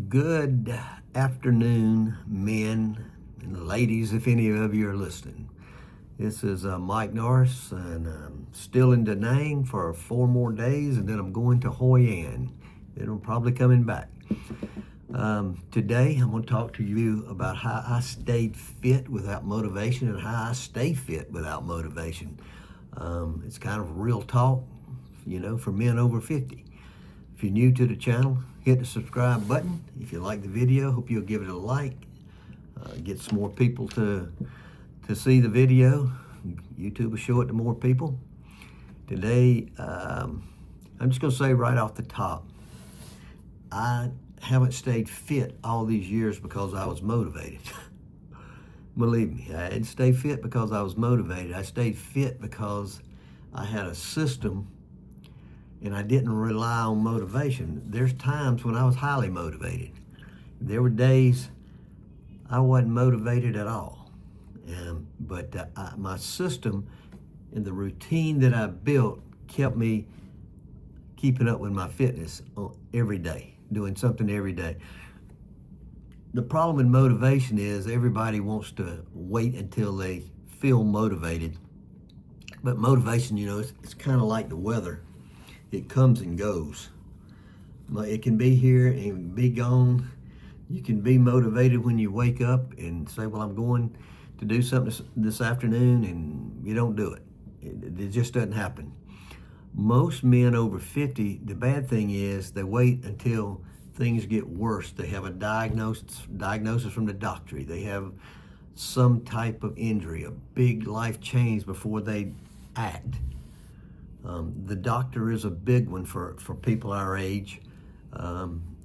Good afternoon, men and ladies, if any of you are listening. This is Mike Norris, and I'm still in Da Nang for 4 more days, and then I'm going to Hoi An. Then I'm probably coming back. Today, I'm going to talk to you about how I stayed fit without motivation and how I stay fit without motivation. It's kind of real talk, for men over 50. If you're new to the channel, hit the subscribe button. If you like the video, hope you'll give it a like. Get some more people to see the video. YouTube will show it to more people. Today, I'm just going to say right off the top, I haven't stayed fit all these years because I was motivated. Believe me, I didn't stay fit because I was motivated. I stayed fit because I had a system and I didn't rely on motivation. There's times when I was highly motivated. There were days I wasn't motivated at all. But my system and the routine that I built kept me keeping up with my fitness every day, doing something every day. The problem with motivation is everybody wants to wait until they feel motivated. But motivation, it's kind of like the weather. It comes and goes. It can be here and be gone. You can be motivated when you wake up and say, well, I'm going to do something this afternoon, and you don't do it. It just doesn't happen. Most men over 50, the bad thing is they wait until things get worse. They have a diagnosis from the doctor. They have some type of injury, a big life change before they act. The doctor is a big one for people our age,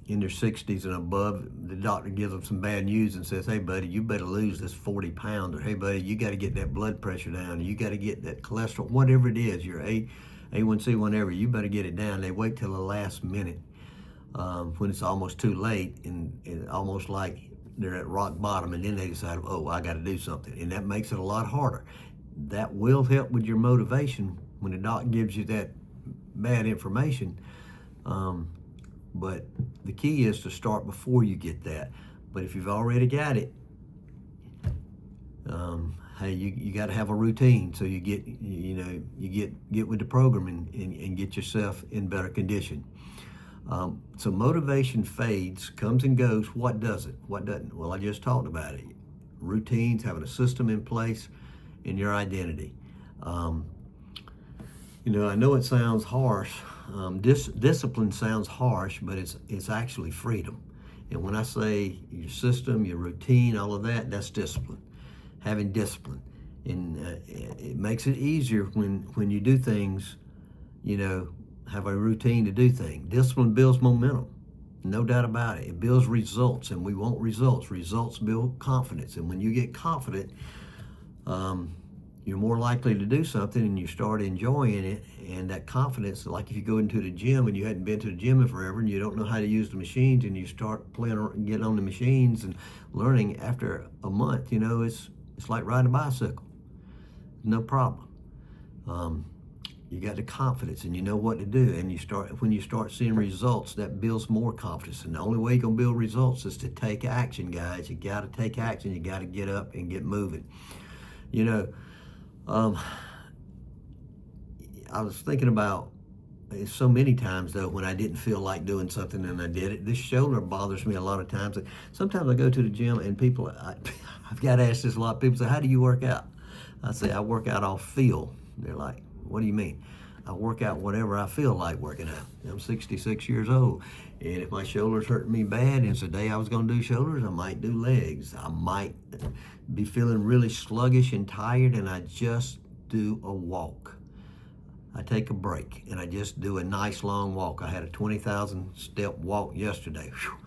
in their 60s and above. The doctor gives them some bad news and says, hey, buddy, you better lose this 40 pounds, or hey, buddy, you got to get that blood pressure down, you got to get that cholesterol, whatever it is, your A1C, whatever, you better get it down. They wait till the last minute when it's almost too late and almost like they're at rock bottom, and then they decide, oh, I got to do something, and that makes it a lot harder. That will help with your motivation when the doc gives you that bad information. But the key is to start before you get that. But if you've already got it, hey, you got to have a routine so you get with the program and get yourself in better condition. So motivation fades, comes and goes. What does it? What doesn't? Well, I just talked about it. Routines, having a system in place, and your identity. I know it sounds harsh. Discipline sounds harsh, but it's actually freedom. And when I say your system, your routine, all of that, that's discipline. Having discipline. And it makes it easier when you do things, have a routine to do things. Discipline builds momentum. No doubt about it. It builds results, and we want results. Results build confidence. And when you get confident, you're more likely to do something, and you start enjoying it. And that confidence, like if you go into the gym and you hadn't been to the gym in forever and you don't know how to use the machines, and you start getting on the machines and learning after a month, it's like riding a bicycle. No problem. You got the confidence and you know what to do, and when you start seeing results, that builds more confidence. And the only way you're gonna build results is to take action, guys. You gotta take action. You gotta get up and get moving. I was thinking about so many times, though, when I didn't feel like doing something and I did it. This shoulder bothers me a lot of times. Sometimes I go to the gym and I've got to ask this a lot. People say, how do you work out? I say, I work out off feel. They're like, what do you mean? I work out whatever I feel like working out. I'm 66 years old, and if my shoulder's hurting me bad and it's the day I was going to do shoulders, I might do legs. I might be feeling really sluggish and tired, and I just do a walk. I take a break, and I just do a nice long walk. I had a 20,000 step walk yesterday. Whew.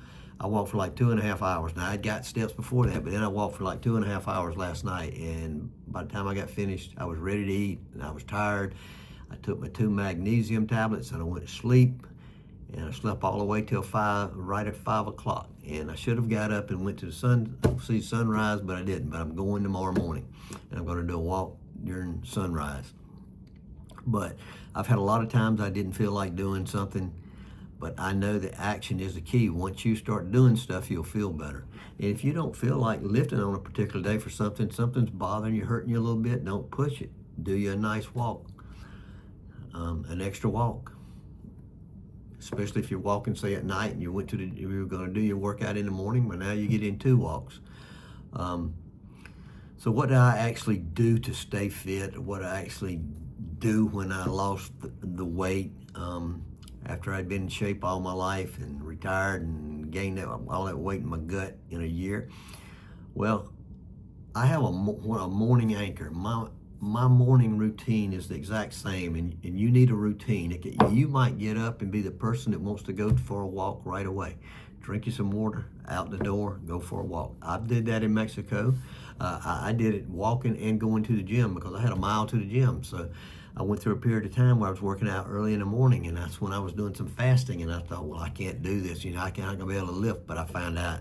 I walked for like 2.5 hours. Now, I'd got steps before that, but then I walked for like 2.5 hours last night, and by the time I got finished, I was ready to eat, and I was tired. I took my 2 magnesium tablets, and I went to sleep, and I slept all the way till right at 5 o'clock. And I should have got up and went to see sunrise, but I didn't. But I'm going tomorrow morning, and I'm going to do a walk during sunrise. But I've had a lot of times I didn't feel like doing something, But I know that action is the key. Once you start doing stuff, you'll feel better. And if you don't feel like lifting on a particular day for something's bothering you, hurting you a little bit, don't push it. Do you a nice walk, an extra walk. Especially if you're walking, say at night, and you were going to do your workout in the morning, but now you get in 2 walks. So what did I actually do to stay fit? What I actually do when I lost the weight after I'd been in shape all my life and retired and gained all that weight in my gut in a year? Well, I have a morning anchor. My morning routine is the exact same, and you need a routine. You might get up and be the person that wants to go for a walk right away. Drink you some water, out the door, go for a walk. I did that in Mexico. I did it walking and going to the gym because I had a mile to the gym. So I went through a period of time where I was working out early in the morning, and that's when I was doing some fasting, and I thought, well, I can't do this. I'm not going to be able to lift, but I found out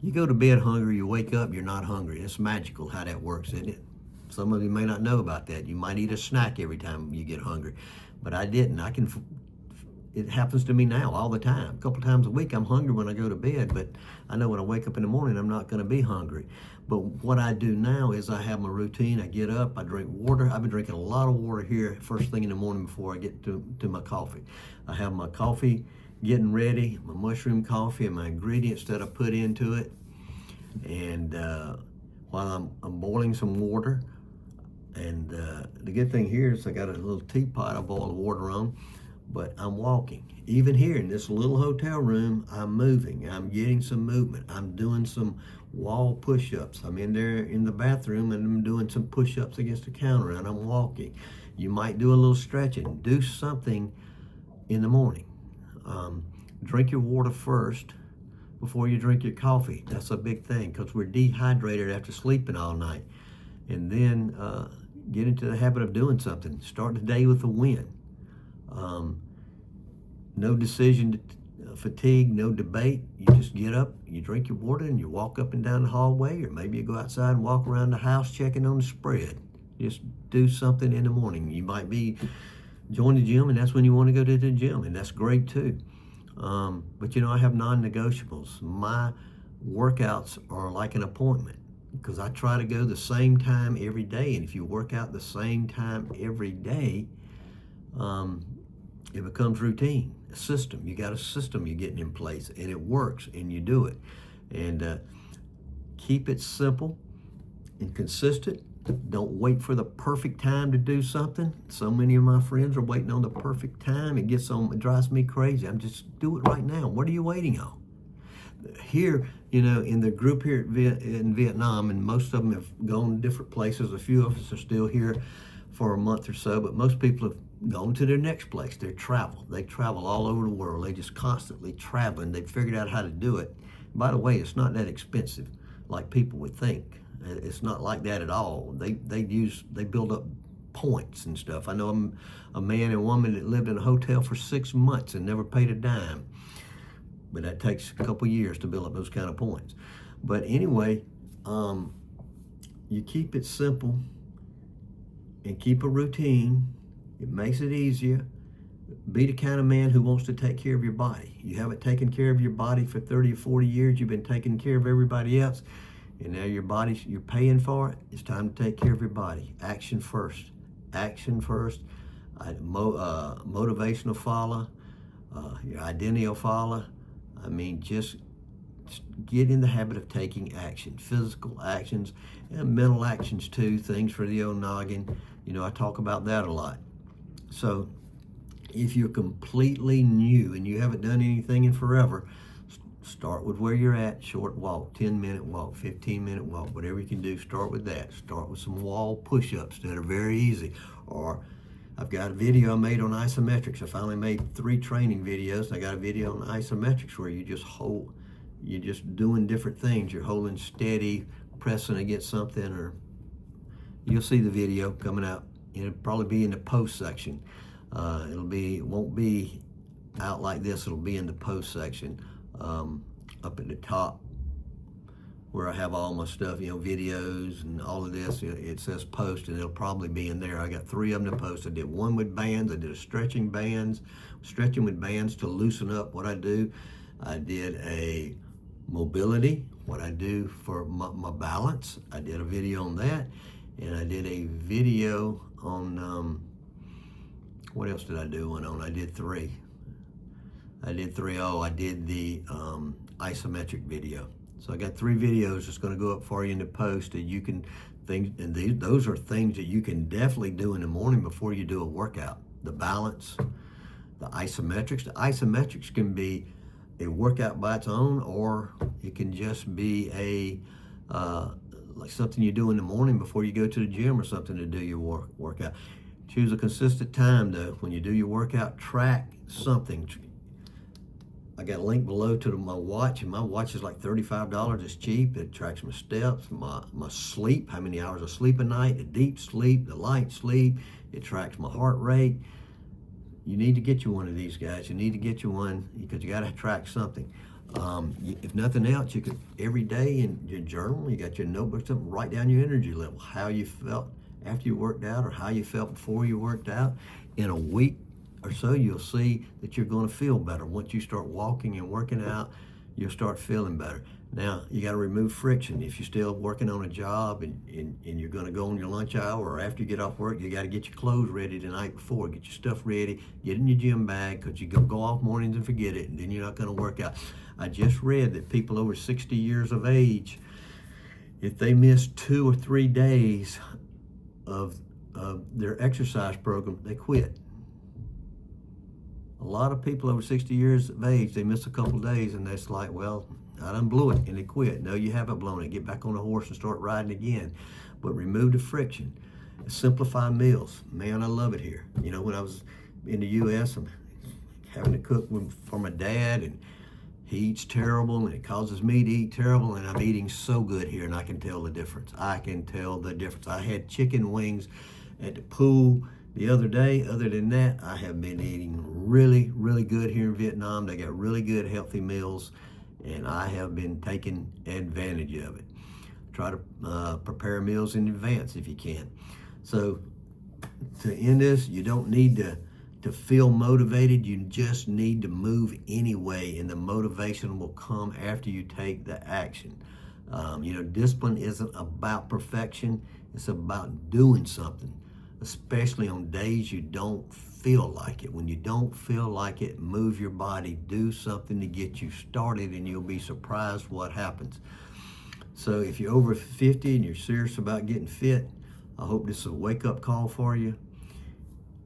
you go to bed hungry, you wake up, you're not hungry. It's magical how that works, isn't it? Some of you may not know about that. You might eat a snack every time you get hungry, but I didn't. It happens to me now all the time. A couple times a week I'm hungry when I go to bed, but I know when I wake up in the morning I'm not going to be hungry. But what I do now is I have my routine. I get up, I drink water. I've been drinking a lot of water here first thing in the morning before I get to my coffee. I have my coffee getting ready, my mushroom coffee and my ingredients that I put into it. And while I'm boiling some water, and the good thing here is I got a little teapot I boil the water on, but I'm walking. Even here in this little hotel room, I'm moving. I'm getting some movement. I'm doing some wall push-ups. I'm in there in the bathroom and I'm doing some push-ups against the counter and I'm walking. You might do a little stretching. Do something in the morning. Drink your water first before you drink your coffee. That's a big thing because we're dehydrated after sleeping all night. And then get into the habit of doing something. Start the day with a win. No decision fatigue, no debate. You just get up, you drink your water, and you walk up and down the hallway, or maybe you go outside and walk around the house checking on the spread. Just do something in the morning. You might be join the gym, and that's when you want to go to the gym, and that's great too. But I have non-negotiables. My workouts are like an appointment because I try to go the same time every day, and if you work out the same time every day, it becomes routine, a system. You got a system you're getting in place, and it works, and you do it. And keep it simple and consistent. Don't wait for the perfect time to do something. So many of my friends are waiting on the perfect time. It drives me crazy. I'm just do it right now. What are you waiting on? Here, in the group here in Vietnam, and most of them have gone to different places. A few of us are still here for a month or so, but most people have gone to their next place. They travel all over the world. They just constantly traveling. They've figured out how to do it. By the way, it's not that expensive like people would think. It's not like that at all. They build up points and stuff. I know a man and woman that lived in a hotel for 6 months and never paid a dime. But that takes a couple years to build up those kind of points. But anyway, you keep it simple and keep a routine. It makes it easier. Be the kind of man who wants to take care of your body. You haven't taken care of your body for 30 or 40 years. You've been taking care of everybody else. And now you're paying for it. It's time to take care of your body. Action first. Action first. Motivational follow. Your identity will follow. Just get in the habit of taking action. Physical actions and mental actions too. Things for the old noggin. I talk about that a lot. So if you're completely new and you haven't done anything in forever, start with where you're at. Short walk, 10-minute walk, 15-minute walk, whatever you can do, start with that. Start with some wall push-ups that are very easy. Or I've got a video I made on isometrics. I finally made 3 training videos. I got a video on isometrics where you're just doing different things. You're holding steady, pressing against something, or you'll see the video coming out. It'll probably be in the post section. It won't be out like this. It'll be in the post section. Up at the top where I have all my stuff, videos and all of this. It says post, and it'll probably be in there. I got 3 of them to post. I did one with bands. I did a stretching with bands to loosen up what I do. I did a mobility, what I do for my balance. I did a video on that, and I did a video on, what else did I do one on? I did 3. Oh, I did the isometric video. So I got 3 videos that's going to go up for you in the post that you can those are things that you can definitely do in the morning before you do a workout. The balance, the isometrics. The isometrics can be a workout by its own, or it can just be like something you do in the morning before you go to the gym or something to do your workout. Choose a consistent time though. When you do your workout, track something. I got a link below to my watch, and my watch is like $35. It's cheap. It tracks my steps, my sleep, how many hours of sleep a night, the deep sleep, the light sleep. It tracks my heart rate. You need to get you one of these, guys. You need to get you one because you got to track something. If nothing else, you could every day in your journal, you got your notebook, something, write down your energy level, how you felt after you worked out or how you felt before you worked out. In a week or so, you'll see that you're going to feel better. Once you start walking and working out, you'll start feeling better. Now, you got to remove friction. If you're still working on a job and you're going to go on your lunch hour or after you get off work, you got to get your clothes ready the night before. Get your stuff ready. Get in your gym bag because you go off mornings and forget it, and then you're not going to work out. I just read that people over 60 years of age, if they miss 2 or 3 days of their exercise program, they quit. A lot of people over 60 years of age, they miss a couple days and it's like, well, I done blew it, and they quit. No, you haven't blown it. Get back on the horse and start riding again. But remove the friction. Simplify meals. Man, I love it here. When I was in the U.S., I'm having to cook for my dad, and he eats terrible, and it causes me to eat terrible, and I'm eating so good here, and I can tell the difference. I had chicken wings at the pool the other day. Other than that, I have been eating really, really good here in Vietnam. They got really good, healthy meals, and I have been taking advantage of it. Try to prepare meals in advance if you can. So to end this, you don't need to feel motivated. You just need to move anyway, and the motivation will come after you take the action. Discipline isn't about perfection. It's about doing something, especially on days you don't feel like it. When you don't feel like it, move your body, do something to get you started, and you'll be surprised what happens. So if you're over 50 and you're serious about getting fit, I hope this is a wake-up call for you.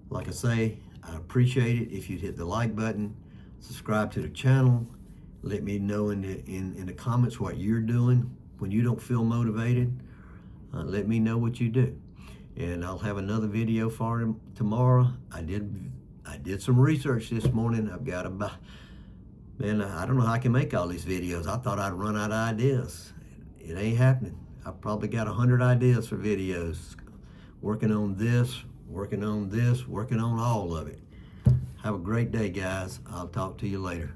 Like I say, I appreciate it if you'd hit the like button, subscribe to the channel, let me know in the comments what you're doing when you don't feel motivated. Let me know what you do. And I'll have another video for him tomorrow. I did some research this morning. I've got man, I don't know how I can make all these videos. I thought I'd run out of ideas. It ain't happening. I've probably got 100 ideas for videos. Working on this, working on all of it. Have a great day, guys. I'll talk to you later.